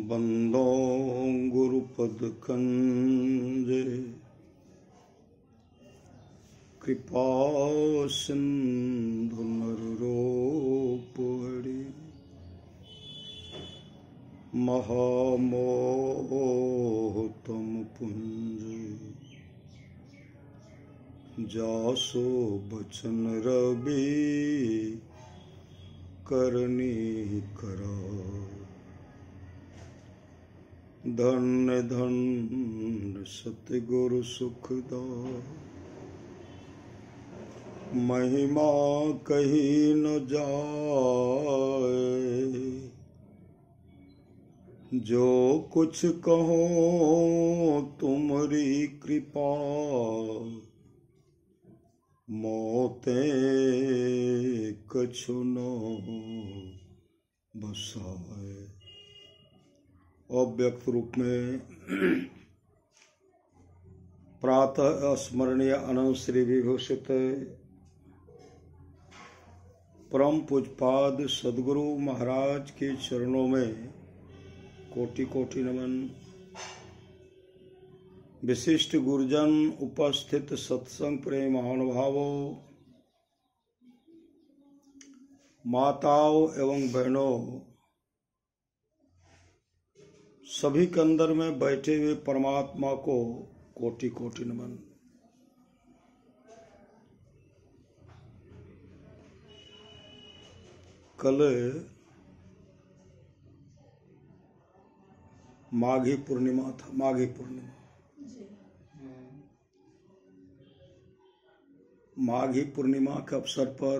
बंदो गुरुपद कंजे कृपा सिंधु नररूप हरि महामोह तम पुंज जासो बचन रवि करनी करा धन्य धन्य सतगुरु सुखदा महिमा कही न जाए जो कुछ कहो तुम्हारी कृपा मोते कछु न बसाए। अव्यक्त रूप में प्रातः स्मरणीय अनंत श्री विभूषित परम पूजपाद सद्गुरु महाराज के चरणों में कोटि कोटि नमन। विशिष्ट गुरुजन, उपस्थित सत्संग प्रेम महानुभावों, माताओं एवं बहनों, सभी के अंदर में बैठे हुए परमात्मा को कोटि कोटि नमन। कल माघी पूर्णिमा था। माघी पूर्णिमा, माघी पूर्णिमा के अवसर पर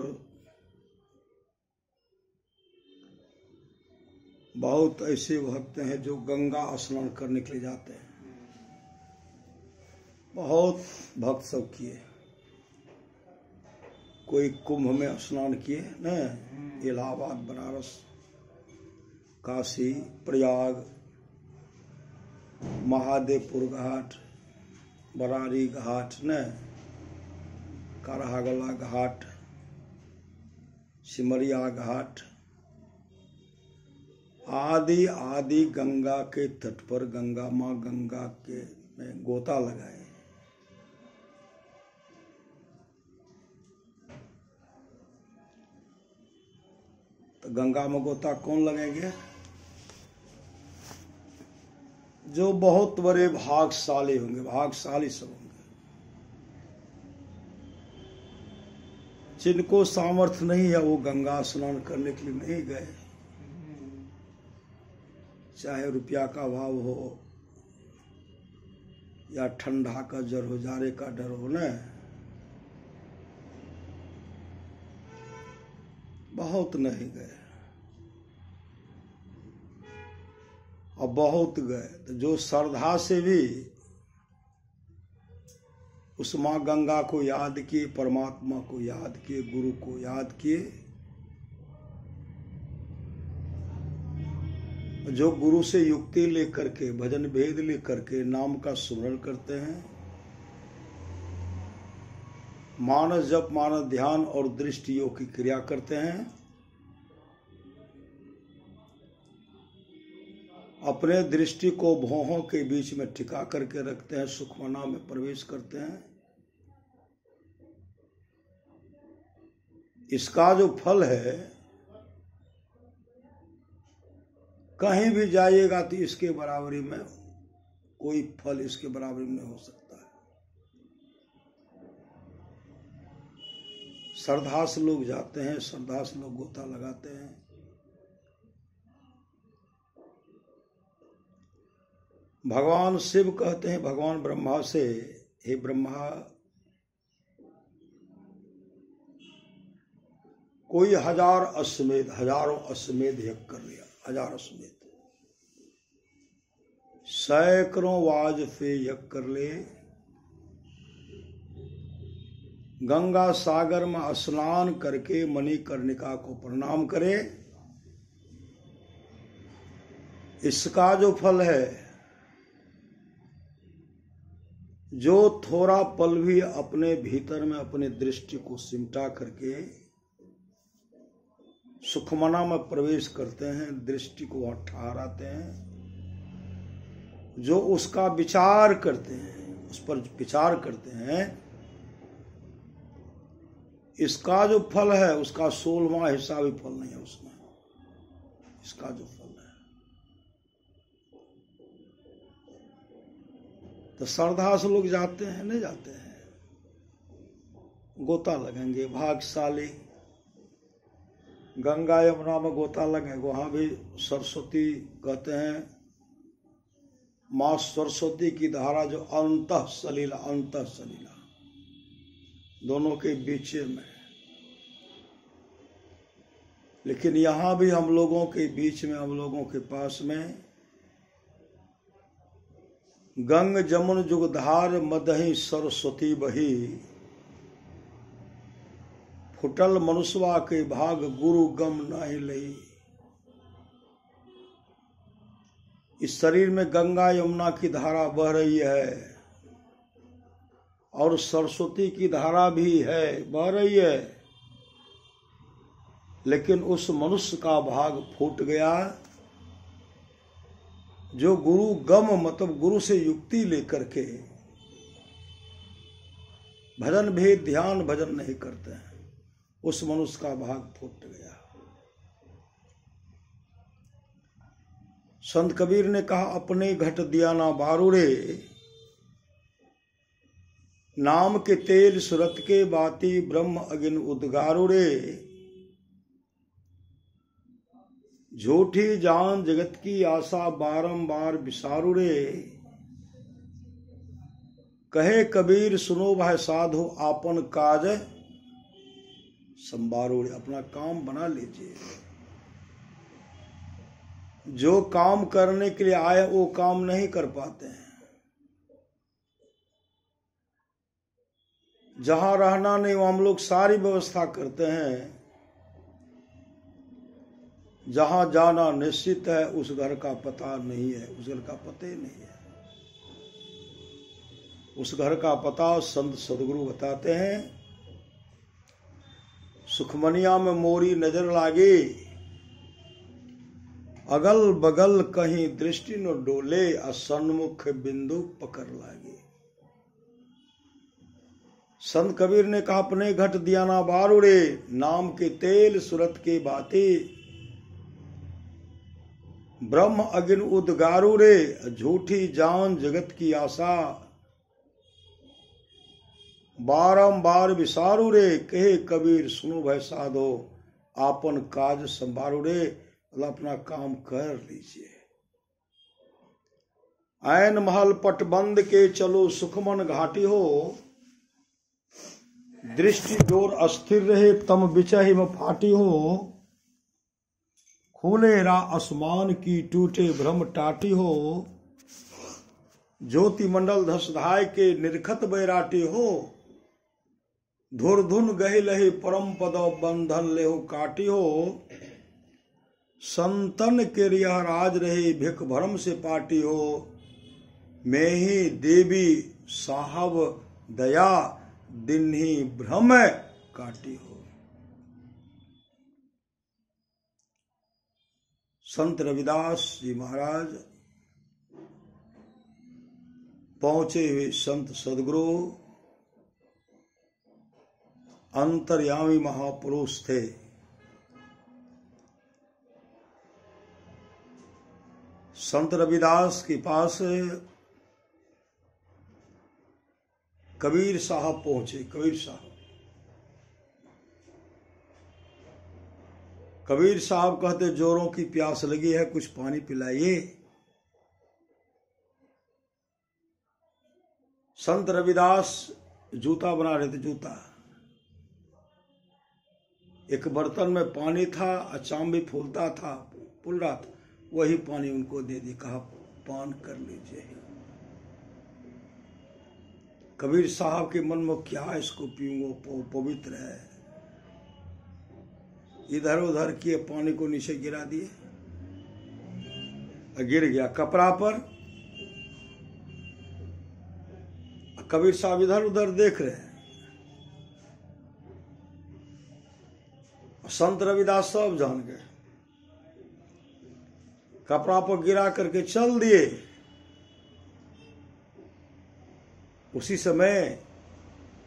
बहुत ऐसे भक्त हैं जो गंगा स्नान करने के लिए जाते हैं। बहुत भक्त सब किए, कोई कुंभ में स्नान किए न, इलाहाबाद, बनारस, काशी, प्रयाग, महादेवपुर घाट, बरारी घाट न, करहागला घाट, सिमरिया घाट आदि आदि गंगा के तट पर गंगा माँ गंगा के में गोता लगाए। तो गंगा में गोता कौन लगेंगे? जो बहुत बड़े भाग्यशाली होंगे, भाग्यशाली सब होंगे। जिनको सामर्थ्य नहीं है वो गंगा स्नान करने के लिए नहीं गए, चाहे रुपया का अभाव हो या ठंडा का जर हो, जाड़े का डर हो न, बहुत नहीं गए और बहुत गए। तो जो श्रद्धा से भी उस माँ गंगा को याद किए, परमात्मा को याद किए, गुरु को याद किए, जो गुरु से युक्ति लेकर के, भजन भेद लेकर के नाम का स्मरण करते हैं, मानस जप, मानस ध्यान और दृष्टि योग की क्रिया करते हैं, अपने दृष्टि को भौहों के बीच में टिका करके रखते हैं, सुखमना में प्रवेश करते हैं, इसका जो फल है कहीं भी जाइएगा तो इसके बराबरी में कोई फल इसके बराबरी में नहीं हो सकता है। श्रद्धा से लोग जाते हैं, श्रद्धा से लोग गोता लगाते हैं। भगवान शिव कहते हैं भगवान ब्रह्मा से, हे ब्रह्मा, कोई हजारों अश्वमेध यज्ञ कर लिया, हजार अश्वमेध, सैकड़ों वाजपेयी यज्ञ कर ले, गंगा सागर में स्नान करके मणिकर्णिका को प्रणाम करे, इसका जो फल है, जो थोड़ा पल भी अपने भीतर में अपने दृष्टि को सिमटा करके सुखमना में प्रवेश करते हैं, दृष्टि को वहां ठहराते हैं, जो उसका विचार करते हैं, उस पर विचार करते हैं, इसका जो फल है उसका 16वां हिस्सा भी फल नहीं है उसमें। इसका जो फल है तो श्रद्धा से लोग जाते हैं, नहीं जाते हैं, गोता लगेंगे, भाग्यशाली। गंगा यमुना में गोता लगेंगे, वहां भी सरस्वती कहते हैं, माँ सरस्वती की धारा जो अंतः सलीला दोनों के बीच में। लेकिन यहां भी हम लोगों के बीच में, हम लोगों के पास में गंग जमुन जुगधार मदहि सरस्वती बही, फुटल मनुष्वा के भाग गुरु गम नहीं लई। इस शरीर में गंगा यमुना की धारा बह रही है और सरस्वती की धारा भी है, बह रही है, लेकिन उस मनुष्य का भाग फूट गया जो गुरु गम मतलब गुरु से युक्ति लेकर के भजन भेद ध्यान भजन नहीं करते हैं, उस मनुष्य का भाग फूट गया। संत कबीर ने कहा, अपने घट दिया ना बारूरे, नाम के तेल सुरत के बाती ब्रह्म अगिन उद्गारुरे, झूठी जान जगत की आशा बारंबार बिसारुरे, कहे कबीर सुनो भाई साधो आपन काज संबारुरे। अपना काम बना लीजिए, जो काम करने के लिए आए वो काम नहीं कर पाते हैं। जहां रहना नहीं वहां हम लोग सारी व्यवस्था करते हैं, जहां जाना निश्चित है उस घर का पता नहीं है, उस घर का पता ही नहीं है। उस घर का पता संत सदगुरु बताते हैं, सुखमनिया में मोरी नजर लागे, अगल बगल कहीं दृष्टि न डोले, असन्मुख बिंदु पकड़ लागे। संत कबीर ने कहा, अपने घट दिया ना बारूरे, नाम के तेल सुरत के बातें ब्रह्म अगिन उद्गारुरे, झूठी जान जगत की आशा बारंबार विसारुरे, कहे कबीर सुनो भय साधो आपन काज संभारुरे। मतलब अपना काम कर लीजिए। ऐन महल पटबंद के चलो सुखमन घाटी हो, दृष्टि डोर अस्थिर रहे तम बिचहि में फाटी हो, खुले रा आसमान की टूटे भ्रम टाटी हो, ज्योति मंडल धसधाय के निर्खत बैराटी हो, धुरधुन गहि लहि परम पद बंधन लेहु काटी हो, संतन के रिया राज रहे भिख भरम से पाटी हो, मैं ही देवी साहब दया दिन्ही भ्रम काटी हो। संत रविदास जी महाराज पहुंचे हुए संत सदगुरु अंतर्यामी महापुरुष थे। संत रविदास के पास कबीर साहब पहुंचे। कबीर साहब कहते, जोरों की प्यास लगी है, कुछ पानी पिलाइए। संत रविदास जूता बना रहे थे, जूता। एक बर्तन में पानी था, अचाम भी फूलता था, फूल रहा था, वही पानी उनको दे दी, कहा पान कर लीजिए। कबीर साहब के मन में क्या इसको पीऊंगा, पवित्र है। इधर उधर किए, पानी को नीचे गिरा दिए, गिर गया कपड़ा पर। कबीर साहब इधर उधर देख रहे हैं। संत रविदास सब जान गए, कपड़ा पर गिरा करके चल दिए। उसी समय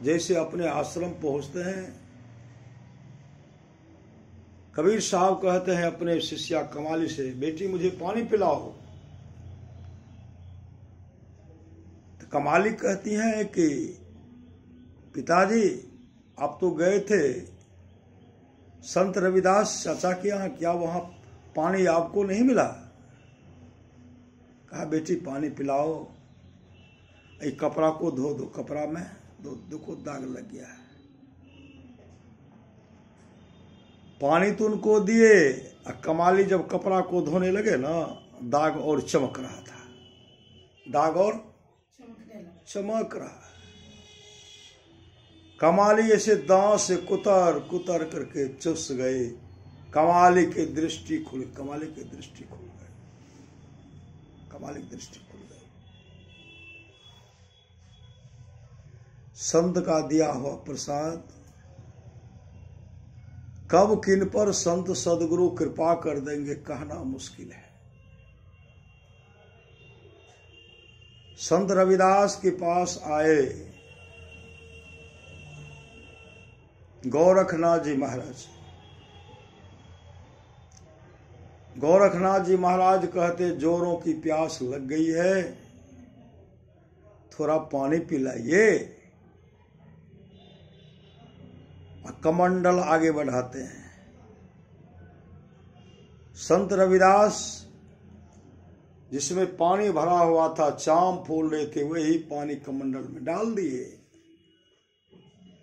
जैसे अपने आश्रम पहुंचते हैं, कबीर साहब कहते हैं अपने शिष्या कमाली से, बेटी मुझे पानी पिलाओ। तो कमाली कहती हैं कि पिताजी आप तो गए थे संत रविदास चाचा के यहाँ, क्या वहां पानी आपको नहीं मिला? कहा बेटी पानी पिलाओ, ये कपड़ा को धो दो, कपड़ा में देखो दाग लग गया है। पानी तो उनको दिए, कमाली जब कपड़ा को धोने लगे ना, दाग और चमक रहा था, दाग और चमक रहा। कमाली ऐसे दांत से कुतर कुतर करके चुस गए। कमाली की दृष्टि खुल गई, कमाली की दृष्टि खुल गई, कमाली की दृष्टि खुल गई। संत का दिया हुआ प्रसाद कब किन पर संत सदगुरु कृपा कर देंगे कहना मुश्किल है। संत रविदास के पास आए गोरखनाथ जी महाराज। गोरखनाथ जी महाराज कहते जोरों की प्यास लग गई है, थोड़ा पानी पिलाइए। कमंडल आगे बढ़ाते हैं। संत रविदास जिसमें पानी भरा हुआ था, चाम फूल रहे थे, वही पानी कमंडल में डाल दिए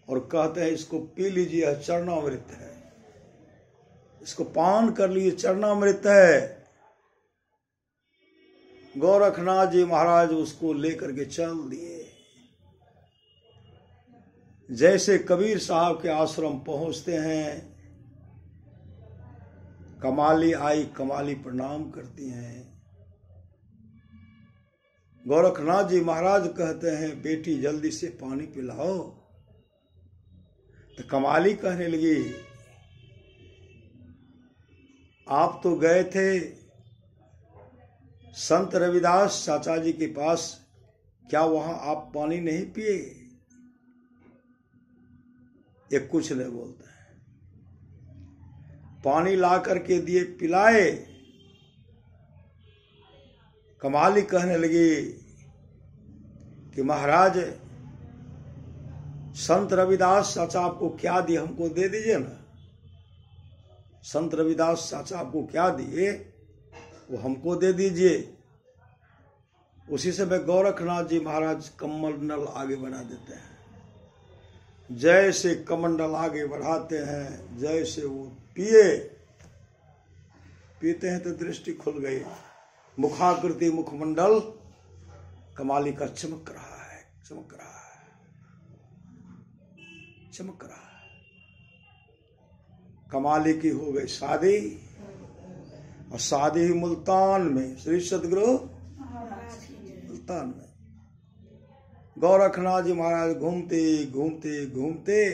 और कहते हैं इसको पी लीजिए, यह चरणामृत है, इसको पान कर लीजिए, चरणामृत है। गोरखनाथ जी महाराज उसको लेकर के चल दिए। जैसे कबीर साहब के आश्रम पहुंचते हैं, कमाली आई, कमाली प्रणाम करती हैं। गोरखनाथ जी महाराज कहते हैं बेटी जल्दी से पानी पिलाओ। तो कमाली कहने लगी आप तो गए थे संत रविदास चाचा जी के पास, क्या वहां आप पानी नहीं पिए? ये कुछ नहीं बोलता है। पानी ला करके दिए, पिलाए। कमाली कहने लगी कि महाराज संत रविदास चाचा आपको क्या दिए, हमको दे दीजिए ना। संत रविदास चाचा आपको क्या दिए वो हमको दे दीजिए। उसी समय गोरखनाथ जी महाराज कमंडल आगे बढ़ा देते हैं। जैसे कमंडल आगे बढ़ाते हैं, जैसे वो पीते हैं तो दृष्टि खुल गई। मुखाकृति मुखमंडल कमाली का चमक रहा है, चमक रहा है, चमक रहा है। कमाली की हो गई शादी, और शादी ही मुल्तान में, श्री सदगुरु मुल्तान में। गोरखनाथ जी महाराज घूमते घूमते घूमते,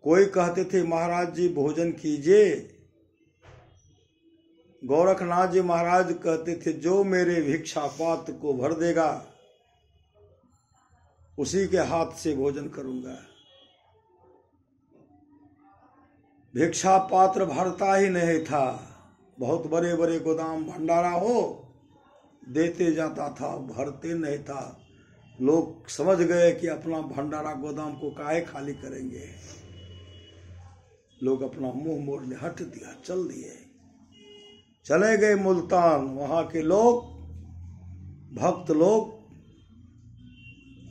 कोई कहते थे महाराज जी भोजन कीजिए। गोरखनाथ जी महाराज कहते थे जो मेरे भिक्षा पात्र को भर देगा उसी के हाथ से भोजन करूंगा। भिक्षा पात्र भरता ही नहीं था, बहुत बड़े बड़े गोदाम भंडारा हो देते जाता था, भरते नहीं था। लोग समझ गए कि अपना भंडारा गोदाम को काहे खाली करेंगे। लोग अपना मुंह मोड़ ले हट दिया, चल दिए, चले गए मुल्तान। वहां के लोग, भक्त लोग,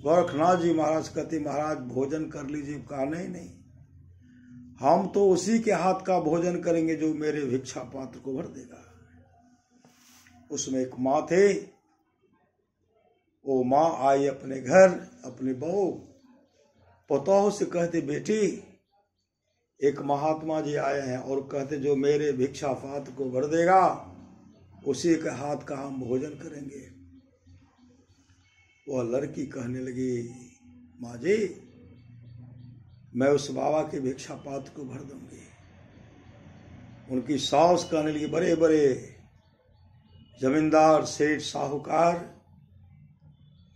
गोरखनाथ जी महाराज कहते महाराज भोजन कर लीजिए। कहा नहीं नहीं, हम तो उसी के हाथ का भोजन करेंगे जो मेरे भिक्षा पात्र को भर देगा। उसमें एक माँ थे, वो माँ आई अपने घर, अपनी बहू पतोह से कहते बेटी एक महात्मा जी आए हैं और कहते जो मेरे भिक्षा पात्र को भर देगा उसी के हाथ का हम भोजन करेंगे। वह लड़की कहने लगी माँ जी मैं उस बाबा के भिक्षा पात्र को भर दूंगी। उनकी सास कहने लगी बड़े बड़े जमींदार, सेठ, साहूकार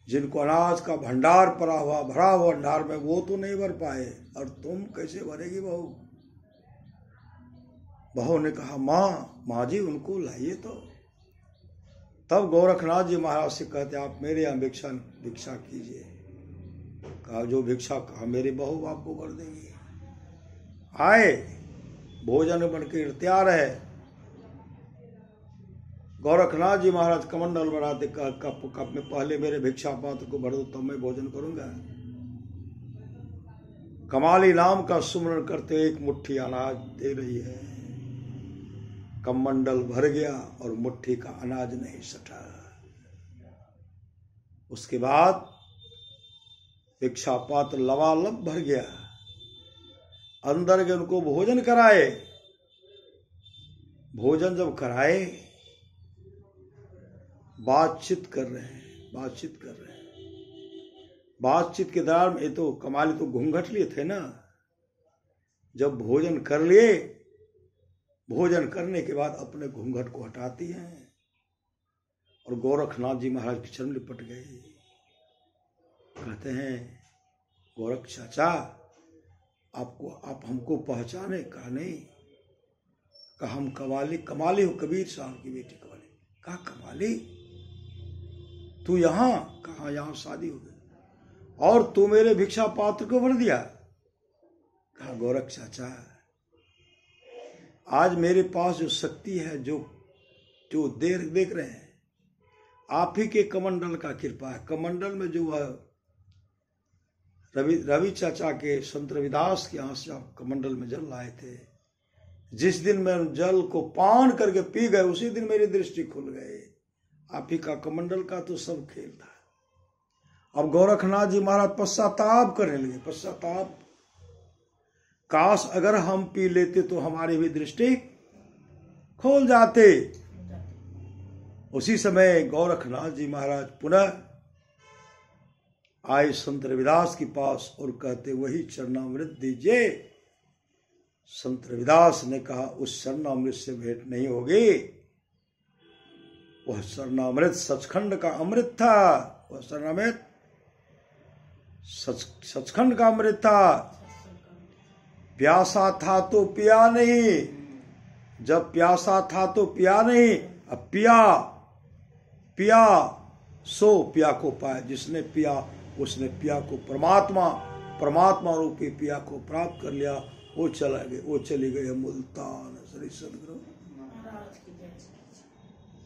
जिनको अनाज का भंडार भरा हुआ भंडार में, वो तो नहीं भर पाए, और तुम कैसे भरेगी बहू? बहू ने कहा माँ जी उनको लाइए तो। तब गोरखनाथ जी महाराज से कहते आप मेरे यहाँ भिक्षा कीजिए। कहा जो भिक्षा कहा मेरी बहू आपको कर देंगी। आए, भोजन बनकर तैयार है। गोरखनाथ जी महाराज कमंडल बनाते, कप में पहले मेरे भिक्षा पात्र को भर दो तब मैं भोजन करूंगा। कमाली नाम का सुमरण करते एक मुट्ठी अनाज दे रही है। कमंडल भर गया और मुट्ठी का अनाज नहीं सटा। उसके बाद भिक्षा पात्र लबालब भर गया। अंदर के उनको भोजन कराए। भोजन जब कराए, बातचीत कर रहे हैं। बातचीत के दौरान ये तो कमाली तो घूंघट लिए थे ना। जब भोजन कर लिए, भोजन करने के बाद अपने घूंघट को हटाती हैं और गोरखनाथ जी महाराज के चरण लिपट गए। कहते हैं गोरख चाचा आप हमको पहचाने? कहा नहीं। कहा हम कमाली हो, कबीर साहब की बेटी कमाली। कहा कमाली तू यहाँ? कहा यहाँ शादी हो गई। और तू मेरे भिक्षा पात्र को भर दिया? कहा गोरख चाचा आज मेरे पास जो शक्ति है, जो देख रहे हैं, आप ही के कमंडल का कृपा है। कमंडल में जो रवि चाचा के संत रविदास के यहाँ से आप कमंडल में जल लाए थे, जिस दिन मैं जल को पान करके पी गए उसी दिन मेरी दृष्टि खुल गई। आप ही का कमंडल का तो सब खेल था। अब गोरखनाथ जी महाराज पश्चाताप करने लगे। पश्चाताप, काश अगर हम पी लेते तो हमारी भी दृष्टि खोल जाते। उसी समय गोरखनाथ जी महाराज पुनः आए संत रविदास के पास और कहते वही चरणामृत दीजिए। संत रविदास ने कहा उस चरणामृत से भेंट नहीं होगी। वह चरणामृत सचखंड का अमृत था। वह चरणामृत सचखंड का अमृत था। प्यासा था तो पिया नहीं। जब प्यासा था तो पिया नहीं, अब पिया सो पिया को पाया। जिसने पिया उसने पिया को परमात्मा रूपी पिया को प्राप्त कर लिया। वो चली गई मुल्तान। श्री सदगुरु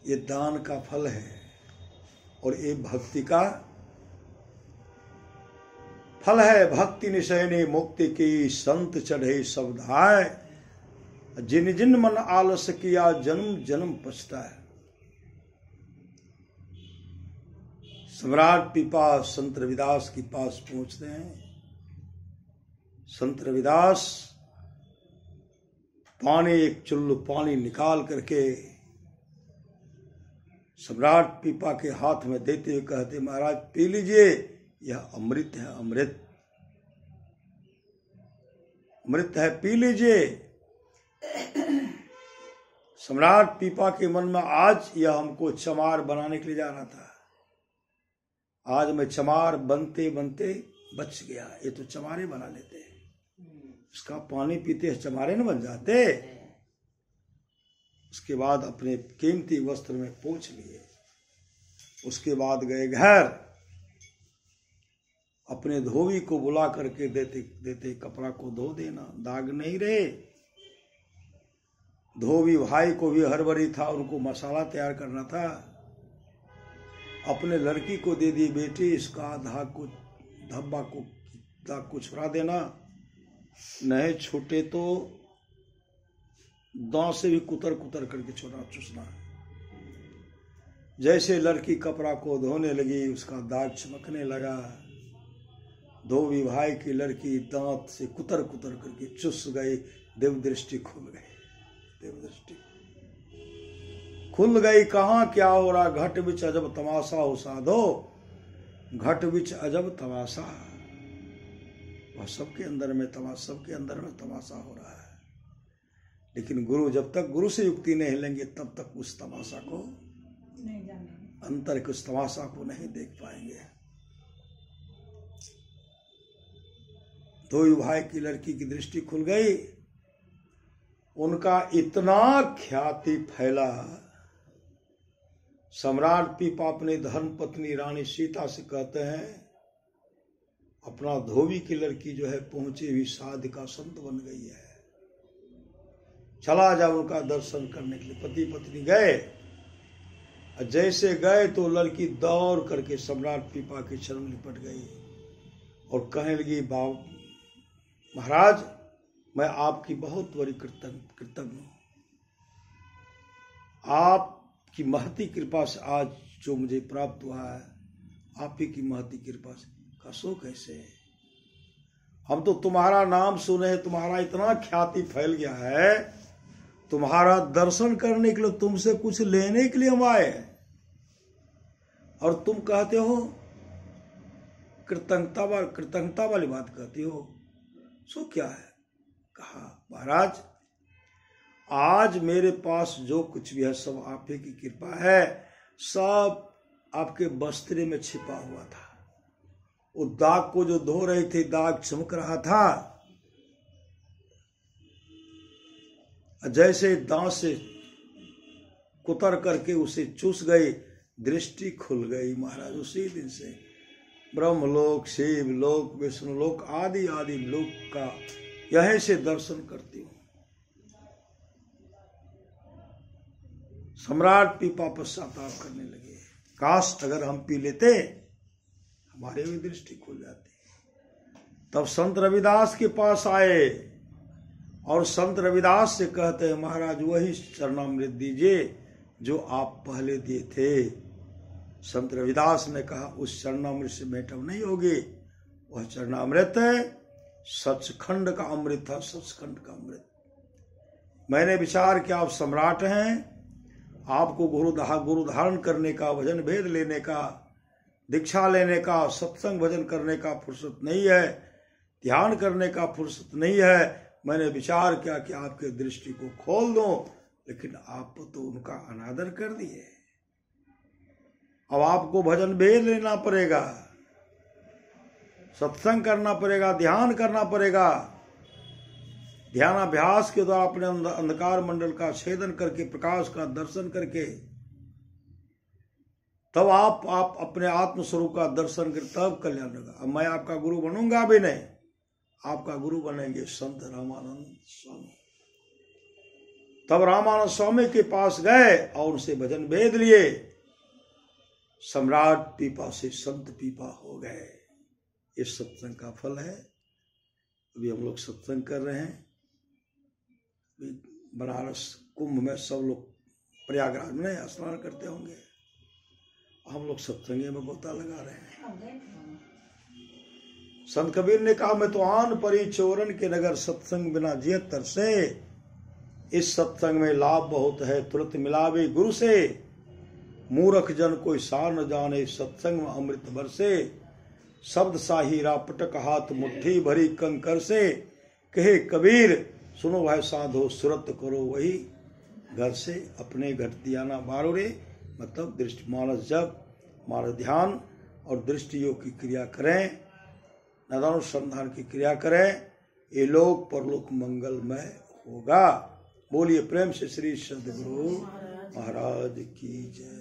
ये दान का फल है और ये भक्ति का फल है। भक्ति निशयनी मुक्ति की संत चढ़े सबधाय। जिन जिन मन आलस किया जन्म जन्म पछताए। सम्राट पीपा संत रविदास के पास पहुंचते हैं। संत रविदास एक चुल्लू पानी निकाल करके सम्राट पीपा के हाथ में देते हुए कहते महाराज पी लीजिए, यह अमृत है। अमृत है, पी लीजिए। सम्राट पीपा के मन में आज यह हमको चमार बनाने के लिए जा रहा था। आज मैं चमार बनते बनते बच गया। ये तो चमारे बना लेते, इसका पानी पीते चमारे न बन जाते। उसके बाद अपने कीमती वस्त्र में पोंछ लिए। उसके बाद गए घर। अपने धोबी को बुला करके देते कपड़ा को धो देना, दाग नहीं रहे। धोबी भाई को भी हड़बड़ी था, उनको मसाला तैयार करना था। अपने लड़की को दे दी, बेटी इसका धब्बा को दाग को छुड़ा देना, नहीं छूटे तो दांत से भी कुतर करके चूसना। जैसे लड़की कपड़ा को धोने लगी उसका दाग चमकने लगा। धोबी भाई की लड़की दांत से कुतर करके चुस गई। देव दृष्टि खुल गई। कहाँ क्या हो रहा? घट बिच अजब तमाशा हो साधो। घट बिच अजब तमाशा। वह सबके अंदर में तमाशा हो रहा है। लेकिन गुरु जब तक गुरु से युक्ति नहीं लेंगे तब तक उस तमाशा को अंतर के उस तमाशा को नहीं देख पाएंगे। धोबी भाई की लड़की की दृष्टि खुल गई। उनका इतना ख्याति फैला, सम्राट पीपा अपने धर्म पत्नी रानी सीता से कहते हैं, अपना धोबी की लड़की जो है पहुंची हुई साधिका संत बन गई है, चला जा उनका दर्शन करने के लिए। पति पत्नी गए, जैसे गए तो लड़की दौड़ करके सम्राट पीपा के चरण लिपट गई और कहने लगी, महाराज मैं आपकी बहुत बड़ी कृतज्ञ हूं, आपकी महती कृपा से आज जो मुझे प्राप्त हुआ है, आप ही की महती कृपा से। कसो कैसे? हम तो तुम्हारा नाम सुने, तुम्हारा इतना ख्याति फैल गया है, तुम्हारा दर्शन करने के लिए, तुमसे कुछ लेने के लिए हम आए, और तुम कहते हो कृतज्ञता वाली बात कहती हो। सो क्या है? कहा, महाराज आज मेरे पास जो कुछ भी है सब आप ही की कृपा है, सब आपके वस्त्र में छिपा हुआ था। वो दाग को जो धो रहे थे, दाग चमक रहा था, जैसे दांत से कुतर करके उसे चूस गई, दृष्टि खुल गई। महाराज उसी दिन से ब्रह्मलोक, शिवलोक, विष्णुलोक आदि आदि लोक का यहीं से दर्शन करती हूं। सम्राट पीपा पश्चाताप करने लगे, काश अगर हम पी लेते, हमारे भी दृष्टि खुल जाती। तब संत रविदास के पास आए और संत रविदास से कहते हैं, महाराज वही चरणामृत दीजिए जो आप पहले दिए थे। संत रविदास ने कहा, उस चरणामृत से भेंट नहीं होगी, वह चरणामृत सचखंड का अमृत था, सचखंड का अमृत। मैंने विचार किया, आप सम्राट हैं, आपको गुरु धारण करने का, भजन भेद लेने का, दीक्षा लेने का, सत्संग भजन करने का फुर्सत नहीं है, ध्यान करने का फुर्सत नहीं है। मैंने विचार किया कि आपके दृष्टि को खोल दो, लेकिन आप तो उनका अनादर कर दिए। अब आपको भजन भेद लेना पड़ेगा, सत्संग करना पड़ेगा, ध्यान करना पड़ेगा। ध्यानाभ्यास के द्वारा अपने अंधकार मंडल का छेदन करके, प्रकाश का दर्शन करके, तब आप अपने आत्म स्वरूप का दर्शन कर, तब कल्याण होगा। अब मैं आपका गुरु बनूंगा भी नहीं, आपका गुरु बनेंगे संत रामानंद स्वामी। तब रामानंद स्वामी के पास गए और उनसे भजन भेद लिए। सम्राट पीपा से संत पीपा हो गए। इस सत्संग का फल है। अभी हम लोग सत्संग कर रहे हैं। बनारस कुंभ में सब लोग प्रयागराज में स्नान करते होंगे, हम लोग सत्संगे में गोता लगा रहे हैं। संत कबीर ने कहा, मैं तो आन परी चोरन के नगर, सत्संग बिना जियत तरसे। इस सत्संग में लाभ बहुत है, तुरंत मिलावे गुरु से। मूर्ख जन कोई सार न जाने, सत्संग में अमृत बरसे। शब्द साहिरा पटक हाथ मुट्ठी भरी कंकर से। कहे कबीर सुनो भाई साधो, सुरत करो वही घर से। अपने घट दिया ना बारो रे, मतलब दृष्टि मानस जप, मानस ध्यान और दृष्टि योग की क्रिया करें, नदानुसंधान की क्रिया करें, ये लोक परलोक मंगलमय होगा। बोलिए प्रेम से श्री सद्गुरु महाराज की जय।